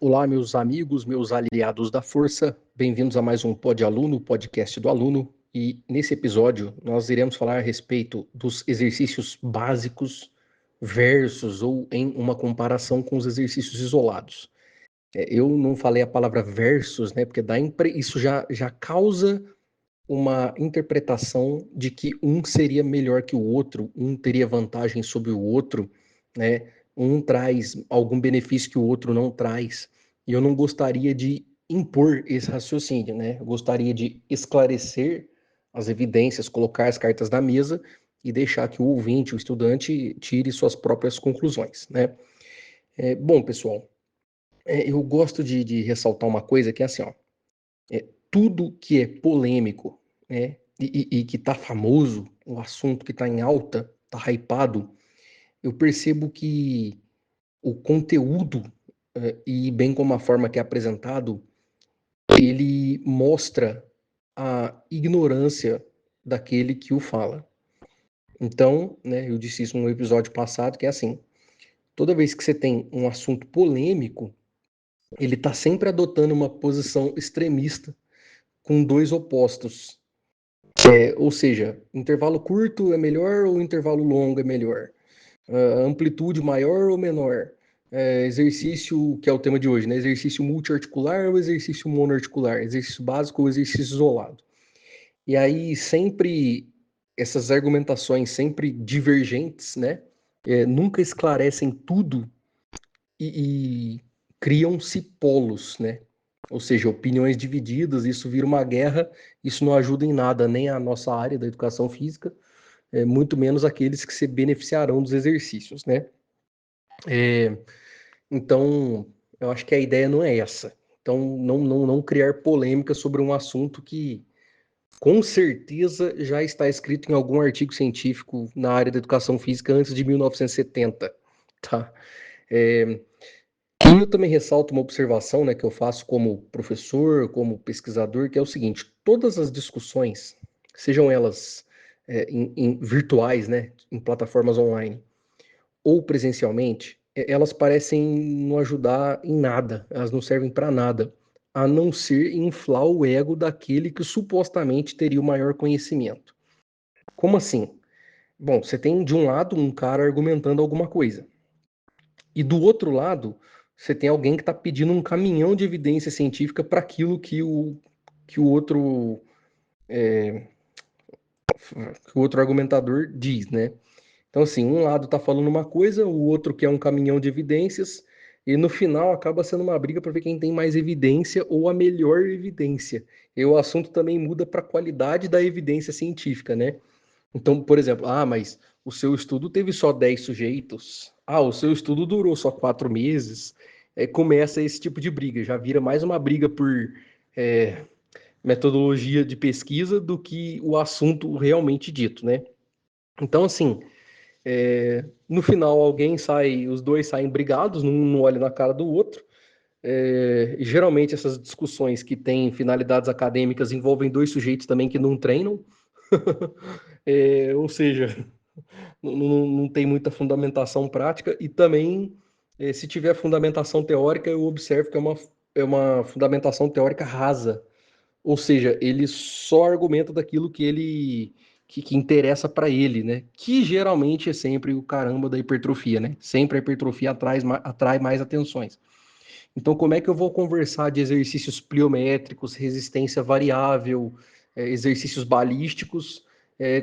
Olá, meus amigos, meus aliados da força, bem-vindos a mais um Pod Aluno, podcast do aluno. E nesse episódio nós iremos falar a respeito dos exercícios básicos versus ou em uma comparação com os exercícios isolados. Eu não falei a palavra versus, né? Porque isso já causa uma interpretação de que um seria melhor que o outro, um teria vantagem sobre o outro, né? Um traz algum benefício que o outro não traz. E eu não gostaria de impor esse raciocínio, né? Eu gostaria de esclarecer as evidências, colocar as cartas na mesa e deixar que o ouvinte, o estudante, tire suas próprias conclusões, né? Bom, pessoal, eu gosto de ressaltar uma coisa que é assim, ó, tudo que é polêmico, né, e que tá famoso, o assunto que tá em alta, tá hypado, eu percebo que o conteúdo, e bem como a forma que é apresentado, ele mostra a ignorância daquele que o fala. Então, né, eu disse isso no episódio passado, que é assim, toda vez que você tem um assunto polêmico, ele tá sempre adotando uma posição extremista com dois opostos. Ou seja, intervalo curto é melhor ou intervalo longo é melhor? Amplitude maior ou menor? Exercício, que é o tema de hoje, né? Exercício multiarticular ou exercício monoarticular? Exercício básico ou exercício isolado? E aí, sempre, essas argumentações sempre divergentes, né? Nunca esclarecem tudo e criam-se polos, né? Ou seja, opiniões divididas, isso vira uma guerra, isso não ajuda em nada, nem a nossa área da educação física, muito menos aqueles que se beneficiarão dos exercícios, né? É, então, eu acho que a ideia não é essa. Então, não criar polêmica sobre um assunto que, com certeza, já está escrito em algum artigo científico na área da educação física antes de 1970, tá? É, e eu também ressalto uma observação, né, que eu faço como professor, como pesquisador, que é o seguinte: todas as discussões, sejam elas em virtuais, né, em plataformas online, ou presencialmente, elas parecem não ajudar em nada, elas não servem para nada, a não ser inflar o ego daquele que supostamente teria o maior conhecimento. Como assim? Bom, você tem de um lado um cara argumentando alguma coisa. E do outro lado, você tem alguém que está pedindo um caminhão de evidência científica para aquilo que o outro que o outro argumentador diz, né? Então, assim, um lado está falando uma coisa, o outro quer um caminhão de evidências, e no final acaba sendo uma briga para ver quem tem mais evidência ou a melhor evidência. E o assunto também muda para a qualidade da evidência científica, né? Então, por exemplo, mas o seu estudo teve só 10 sujeitos. O seu estudo durou só 4 meses. Começa esse tipo de briga, já vira mais uma briga por é, metodologia de pesquisa do que o assunto realmente dito, né? Então, assim, no final os dois saem brigados, um não olha na cara do outro. E geralmente essas discussões que têm finalidades acadêmicas envolvem dois sujeitos também que não treinam. Ou seja, não tem muita fundamentação prática e também, se tiver fundamentação teórica, eu observo que é uma fundamentação teórica rasa, ou seja, ele só argumenta daquilo que interessa para ele, né? Que geralmente é sempre o caramba da hipertrofia, né? Sempre a hipertrofia atrai mais atenções. Então, como é que eu vou conversar de exercícios pliométricos, resistência variável, exercícios balísticos,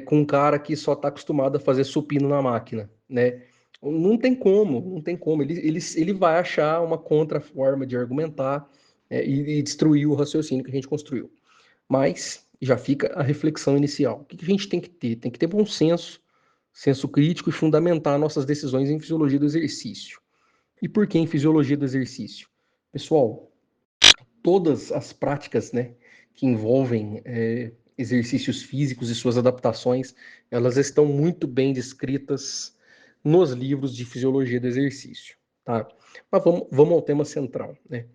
com um cara que só está acostumado a fazer supino na máquina, né? Não tem como, não tem como. Ele vai achar uma contra-forma de argumentar, e destruir o raciocínio que a gente construiu. Mas já fica a reflexão inicial. O que a gente tem que ter? Tem que ter bom senso, senso crítico e fundamentar nossas decisões em fisiologia do exercício. E por que em fisiologia do exercício? Pessoal, todas as práticas, né, que envolvem exercícios físicos e suas adaptações, elas estão muito bem descritas nos livros de fisiologia do exercício, tá? Mas vamos ao tema central, né?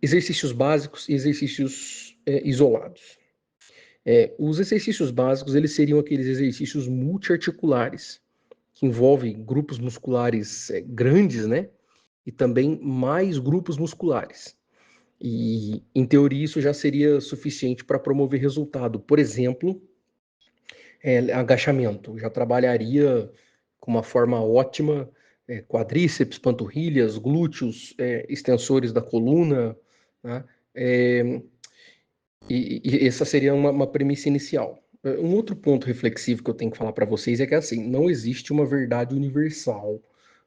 Exercícios básicos e exercícios isolados. Os exercícios básicos, eles seriam aqueles exercícios multiarticulares, que envolvem grupos musculares grandes, né? e também mais grupos musculares. E, em teoria, isso já seria suficiente para promover resultado. Por exemplo, agachamento. Já trabalharia com uma forma ótima quadríceps, panturrilhas, glúteos, extensores da coluna, né? E essa seria uma premissa inicial. Um outro ponto reflexivo que eu tenho que falar para vocês é que, assim, não existe uma verdade universal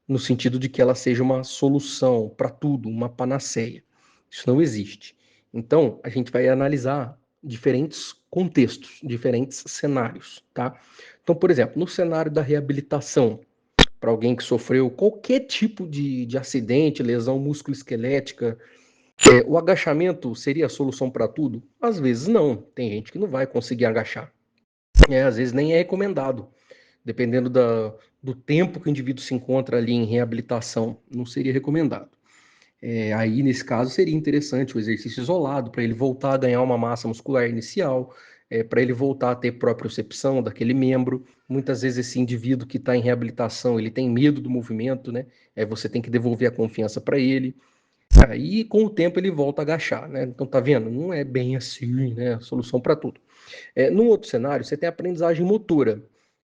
no sentido de que ela seja uma solução para tudo, uma panaceia. Isso não existe. Então, a gente vai analisar diferentes contextos, diferentes cenários, tá? Então, por exemplo, no cenário da reabilitação, para alguém que sofreu qualquer tipo de acidente, lesão musculoesquelética, o agachamento seria a solução para tudo? Às vezes não. Tem gente que não vai conseguir agachar. Às vezes nem é recomendado, dependendo do tempo que o indivíduo se encontra ali em reabilitação, não seria recomendado. Aí, nesse caso, seria interessante o exercício isolado, para ele voltar a ganhar uma massa muscular inicial, para ele voltar a ter propriocepção daquele membro. Muitas vezes esse indivíduo que está em reabilitação, ele tem medo do movimento, né? Você tem que devolver a confiança para ele. Aí, com o tempo, ele volta a agachar, né? Então, tá vendo? Não é bem assim, né? Solução para tudo. Num outro cenário, você tem a aprendizagem motora.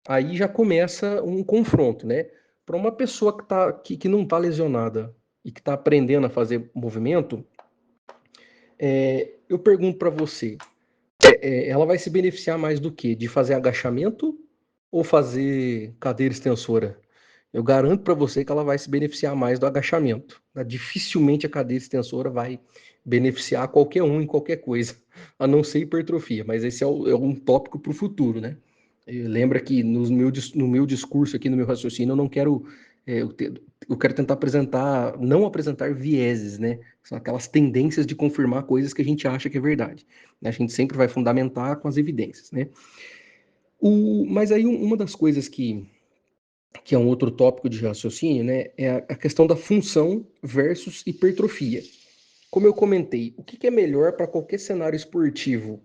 Aí já começa um confronto, né? Para uma pessoa que não está lesionada e que está aprendendo a fazer movimento, eu pergunto para você, ela vai se beneficiar mais do quê? De fazer agachamento ou fazer cadeira extensora? Eu garanto para você que ela vai se beneficiar mais do agachamento. Dificilmente a cadeira extensora vai beneficiar qualquer um em qualquer coisa, a não ser hipertrofia, mas esse é um tópico para o futuro, né? Lembra que no meu discurso aqui, no meu raciocínio, eu não quero. Eu quero tentar não apresentar vieses, né? São aquelas tendências de confirmar coisas que a gente acha que é verdade. A gente sempre vai fundamentar com as evidências, né? Mas aí uma das coisas que é um outro tópico de raciocínio, né, é a questão da função versus hipertrofia. Como eu comentei, o que é melhor para qualquer cenário esportivo?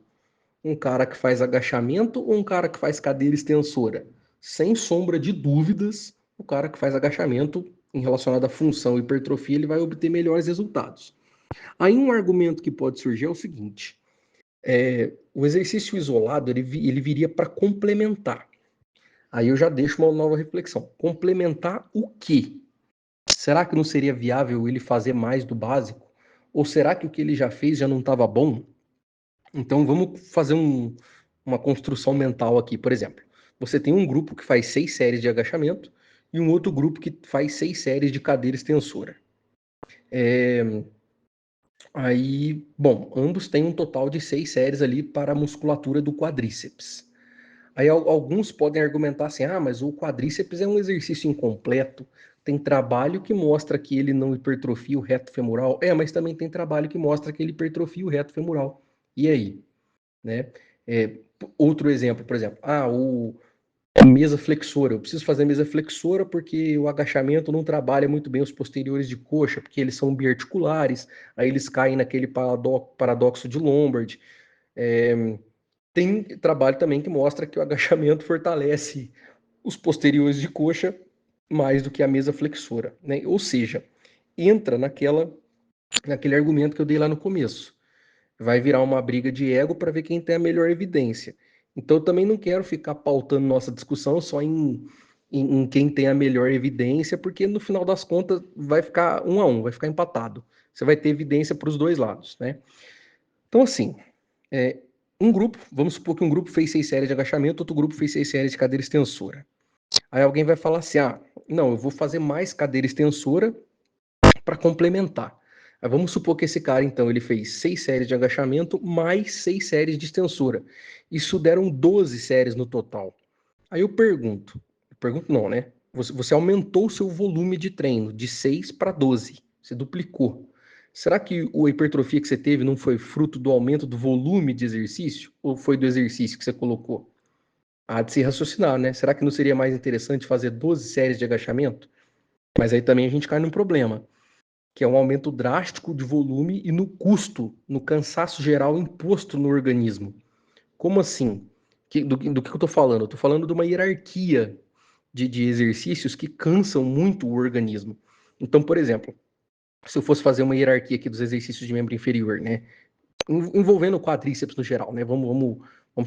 Um cara que faz agachamento ou um cara que faz cadeira extensora? Sem sombra de dúvidas, o cara que faz agachamento em relacionado à função e hipertrofia, ele vai obter melhores resultados. Aí um argumento que pode surgir é o seguinte, o exercício isolado, ele viria para complementar. Aí eu já deixo uma nova reflexão. Complementar o quê? Será que não seria viável ele fazer mais do básico? Ou será que o que ele já fez já não estava bom? Então vamos fazer uma construção mental aqui. Por exemplo, você tem um grupo que faz 6 séries de agachamento e um outro grupo que faz 6 séries de cadeira extensora. Aí, bom, ambos têm um total de 6 séries ali para a musculatura do quadríceps. Aí alguns podem argumentar assim, mas o quadríceps é um exercício incompleto, tem trabalho que mostra que ele não hipertrofia o reto femoral, mas também tem trabalho que mostra que ele hipertrofia o reto femoral. E aí? Né? Outro exemplo, por exemplo, a mesa flexora, eu preciso fazer mesa flexora porque o agachamento não trabalha muito bem os posteriores de coxa, porque eles são biarticulares, aí eles caem naquele paradoxo de Lombard. Tem trabalho também que mostra que o agachamento fortalece os posteriores de coxa mais do que a mesa flexora, né? Ou seja, entra naquele argumento que eu dei lá no começo. Vai virar uma briga de ego para ver quem tem a melhor evidência. Então, eu também não quero ficar pautando nossa discussão só em quem tem a melhor evidência, porque no final das contas vai ficar 1-1, vai ficar empatado. Você vai ter evidência para os dois lados, né? Então, assim, vamos supor que um grupo fez 6 séries de agachamento, outro grupo fez 6 séries de cadeira extensora. Aí alguém vai falar assim, não, eu vou fazer mais cadeira extensora para complementar. Aí vamos supor que esse cara, então, ele fez 6 séries de agachamento mais 6 séries de extensora. Isso deram 12 séries no total. Aí eu pergunto não, né? Você aumentou o seu volume de treino de 6 para 12. Você duplicou. Será que a hipertrofia que você teve não foi fruto do aumento do volume de exercício? Ou foi do exercício que você colocou? Há de se raciocinar, né? Será que não seria mais interessante fazer 12 séries de agachamento? Mas aí também a gente cai num problema, que é um aumento drástico de volume e no custo, no cansaço geral imposto no organismo. Como assim? Do que eu estou falando? Eu estou falando de uma hierarquia de exercícios que cansam muito o organismo. Então, por exemplo, se eu fosse fazer uma hierarquia aqui dos exercícios de membro inferior, né? Envolvendo o quadríceps no geral, né? Vamos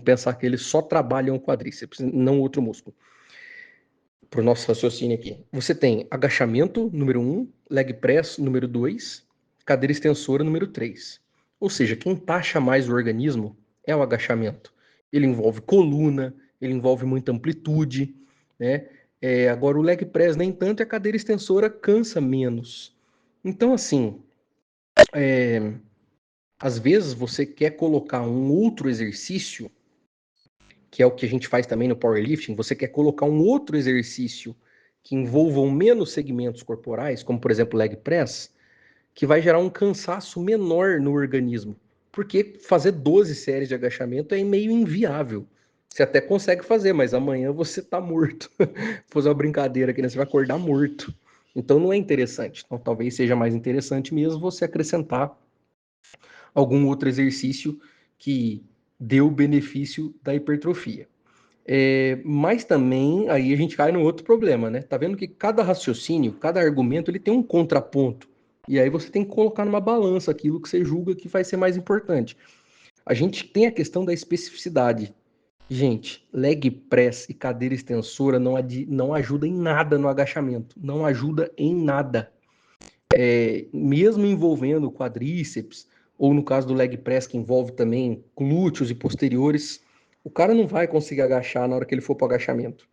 pensar que eles só trabalham o quadríceps, não outro músculo. Para o nosso raciocínio aqui. Você tem agachamento, número 1, leg press, número 2, cadeira extensora, número 3. Ou seja, quem taxa mais o organismo é o agachamento. Ele envolve coluna, ele envolve muita amplitude, né? Agora o leg press nem tanto e a cadeira extensora cansa menos. Então, assim, às vezes você quer colocar um outro exercício, que é o que a gente faz também no powerlifting, você quer colocar um outro exercício que envolvam menos segmentos corporais, como por exemplo leg press, que vai gerar um cansaço menor no organismo. Porque fazer 12 séries de agachamento é meio inviável. Você até consegue fazer, mas amanhã você tá morto. Vou fazer uma brincadeira aqui, né? Você vai acordar morto. Então não é interessante. Então talvez seja mais interessante mesmo você acrescentar algum outro exercício que dê o benefício da hipertrofia. Mas também aí a gente cai no outro problema, né? Tá vendo que cada raciocínio, cada argumento, ele tem um contraponto. E aí você tem que colocar numa balança aquilo que você julga que vai ser mais importante. A gente tem a questão da especificidade. Gente, leg press e cadeira extensora não ajuda em nada no agachamento. Não ajuda em nada. Mesmo envolvendo quadríceps, ou no caso do leg press, que envolve também glúteos e posteriores, o cara não vai conseguir agachar na hora que ele for para o agachamento.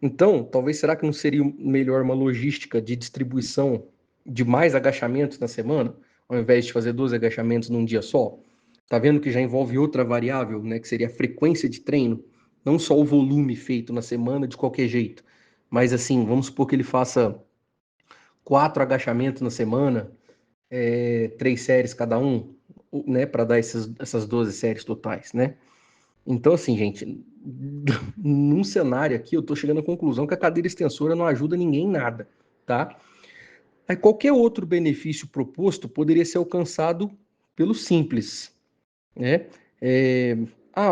Então, talvez será que não seria melhor uma logística de distribuição de mais agachamentos na semana, ao invés de fazer 12 agachamentos num dia só? Tá vendo que já envolve outra variável, né, que seria a frequência de treino, não só o volume feito na semana de qualquer jeito, mas assim, vamos supor que ele faça 4 agachamentos na semana, 3 séries cada um, né, para dar essas 12 séries totais, né? Então, assim, gente, num cenário aqui, eu tô chegando à conclusão que a cadeira extensora não ajuda ninguém em nada, tá? Aí qualquer outro benefício proposto poderia ser alcançado pelo simples, né?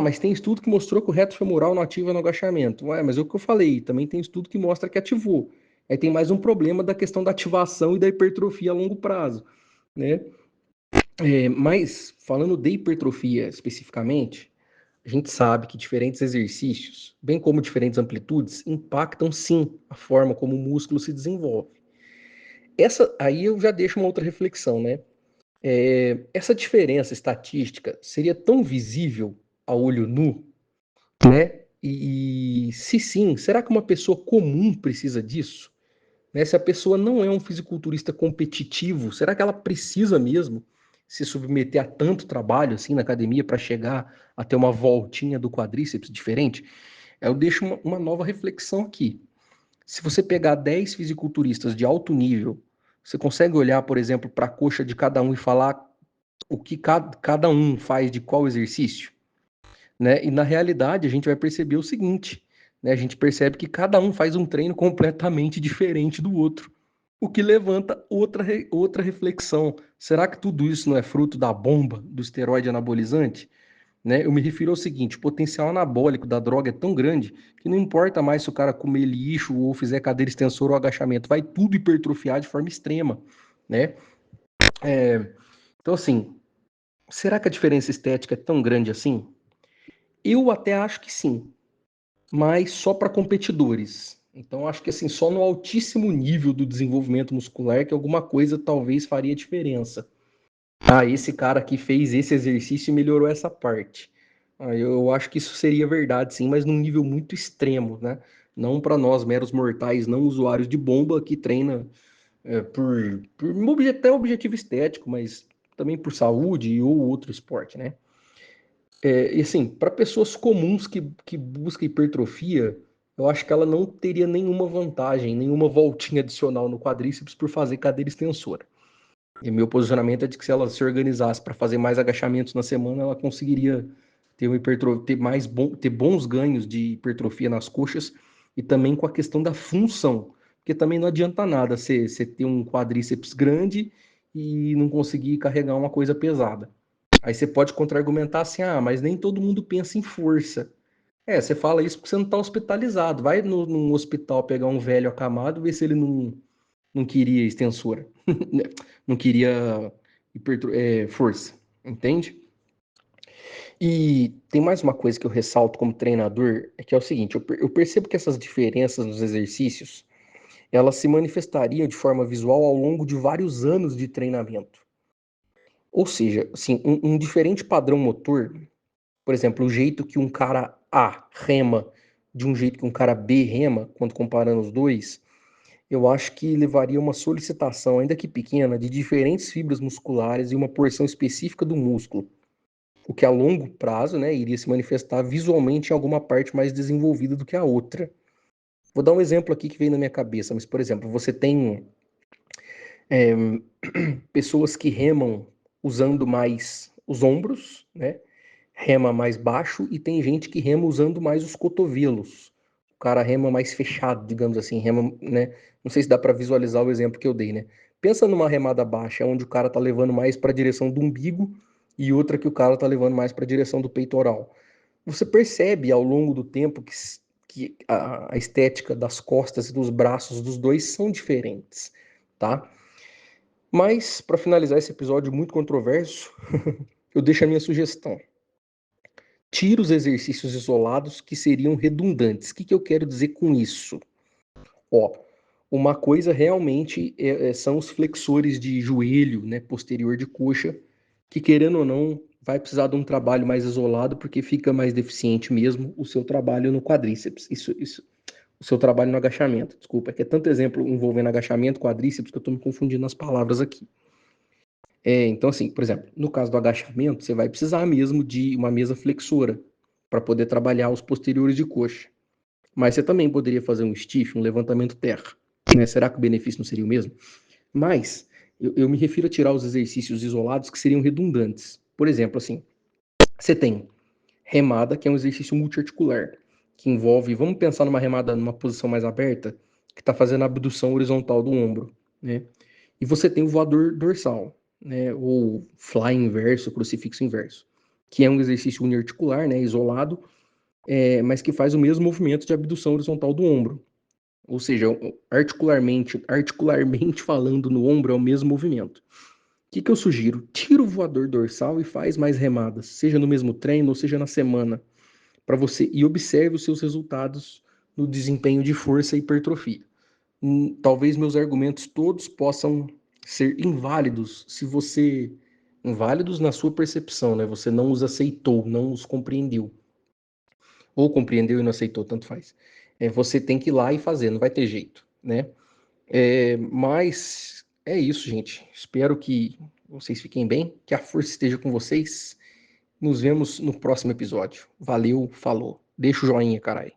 Mas tem estudo que mostrou que o reto femoral não ativa no agachamento. Ué, mas é o que eu falei, também tem estudo que mostra que ativou. Aí tem mais um problema da questão da ativação e da hipertrofia a longo prazo, né? Mas, falando de hipertrofia especificamente, a gente sabe que diferentes exercícios, bem como diferentes amplitudes, impactam sim a forma como o músculo se desenvolve. Essa aí eu já deixo uma outra reflexão, né? Essa diferença estatística seria tão visível a olho nu, né? E se sim, será que uma pessoa comum precisa disso? Né? Se a pessoa não é um fisiculturista competitivo, será que ela precisa mesmo se submeter a tanto trabalho assim na academia para chegar a ter uma voltinha do quadríceps diferente? Eu deixo uma nova reflexão aqui. Se você pegar 10 fisiculturistas de alto nível, você consegue olhar, por exemplo, para a coxa de cada um e falar o que cada um faz de qual exercício? Né? E na realidade a gente vai perceber o seguinte, né? A gente percebe que cada um faz um treino completamente diferente do outro, o que levanta outra reflexão. Será que tudo isso não é fruto da bomba, do esteroide anabolizante? Né? Eu me refiro ao seguinte, o potencial anabólico da droga é tão grande que não importa mais se o cara comer lixo ou fizer cadeira extensora ou agachamento, vai tudo hipertrofiar de forma extrema, né? Então assim, será que a diferença estética é tão grande assim? Eu até acho que sim, mas só para competidores. Então acho que assim, só no altíssimo nível do desenvolvimento muscular que alguma coisa talvez faria diferença. Esse cara aqui fez esse exercício e melhorou essa parte. Eu acho que isso seria verdade, sim, mas num nível muito extremo, né? Não para nós, meros mortais, não usuários de bomba que treina por até objetivo estético, mas também por saúde ou outro esporte, né? E assim, para pessoas comuns que buscam hipertrofia, eu acho que ela não teria nenhuma vantagem, nenhuma voltinha adicional no quadríceps por fazer cadeira extensora. E meu posicionamento é de que se ela se organizasse para fazer mais agachamentos na semana, ela conseguiria ter, ter bons ganhos de hipertrofia nas coxas e também com a questão da função. Porque também não adianta nada você ter um quadríceps grande e não conseguir carregar uma coisa pesada. Aí você pode contra-argumentar assim, mas nem todo mundo pensa em força. Você fala isso porque você não está hospitalizado. Vai num hospital pegar um velho acamado, ver se ele não não queria extensora, não queria força, entende? E tem mais uma coisa que eu ressalto como treinador, é que é o seguinte, eu percebo que essas diferenças nos exercícios, elas se manifestariam de forma visual ao longo de vários anos de treinamento. Ou seja, assim, um diferente padrão motor, por exemplo, o jeito que um cara A rema de um jeito que um cara B rema, quando comparando os dois, eu acho que levaria uma solicitação, ainda que pequena, de diferentes fibras musculares e uma porção específica do músculo, o que a longo prazo, né, iria se manifestar visualmente em alguma parte mais desenvolvida do que a outra. Vou dar um exemplo aqui que veio na minha cabeça, mas, por exemplo, você tem é, pessoas que remam usando mais os ombros, né? Rema mais baixo, e tem gente que rema usando mais os cotovelos. O cara rema mais fechado, digamos assim, rema, né? Não sei se dá para visualizar o exemplo que eu dei, né? Pensa numa remada baixa, onde o cara tá levando mais para a direção do umbigo e outra que o cara tá levando mais para a direção do peitoral. Você percebe ao longo do tempo que a estética das costas e dos braços dos dois são diferentes, tá? Mas, para finalizar esse episódio muito controverso, eu deixo a minha sugestão. Tira os exercícios isolados que seriam redundantes. O que eu quero dizer com isso? Ó, uma coisa realmente são os flexores de joelho, né, posterior de coxa, que querendo ou não, vai precisar de um trabalho mais isolado, porque fica mais deficiente mesmo o seu trabalho no quadríceps. Isso, o seu trabalho no agachamento. Desculpa, é que é tanto exemplo envolvendo agachamento, quadríceps, que eu estou me confundindo nas palavras aqui. Então, assim, por exemplo, no caso do agachamento, você vai precisar mesmo de uma mesa flexora para poder trabalhar os posteriores de coxa. Mas você também poderia fazer um stiff, um levantamento terra. Né? Será que o benefício não seria o mesmo? Mas eu me refiro a tirar os exercícios isolados que seriam redundantes. Por exemplo, assim, você tem remada, que é um exercício multiarticular, que envolve, vamos pensar numa remada numa posição mais aberta, que está fazendo a abdução horizontal do ombro, né? E você tem o voador dorsal, né? Ou fly inverso, crucifixo inverso, que é um exercício uniarticular, né? Isolado, mas que faz o mesmo movimento de abdução horizontal do ombro. Ou seja, articularmente falando no ombro é o mesmo movimento. O que eu sugiro? Tira o voador dorsal e faz mais remadas, seja no mesmo treino ou seja na semana, para você e observe os seus resultados no desempenho de força e hipertrofia. Talvez meus argumentos todos possam ser inválidos se você inválidos na sua percepção, né? Você não os aceitou, não os compreendeu, ou compreendeu e não aceitou, tanto faz. Você tem que ir lá e fazer, não vai ter jeito, né? Mas é isso, gente. Espero que vocês fiquem bem, que a força esteja com vocês. Nos vemos no próximo episódio. Valeu, falou. Deixa o joinha, caralho.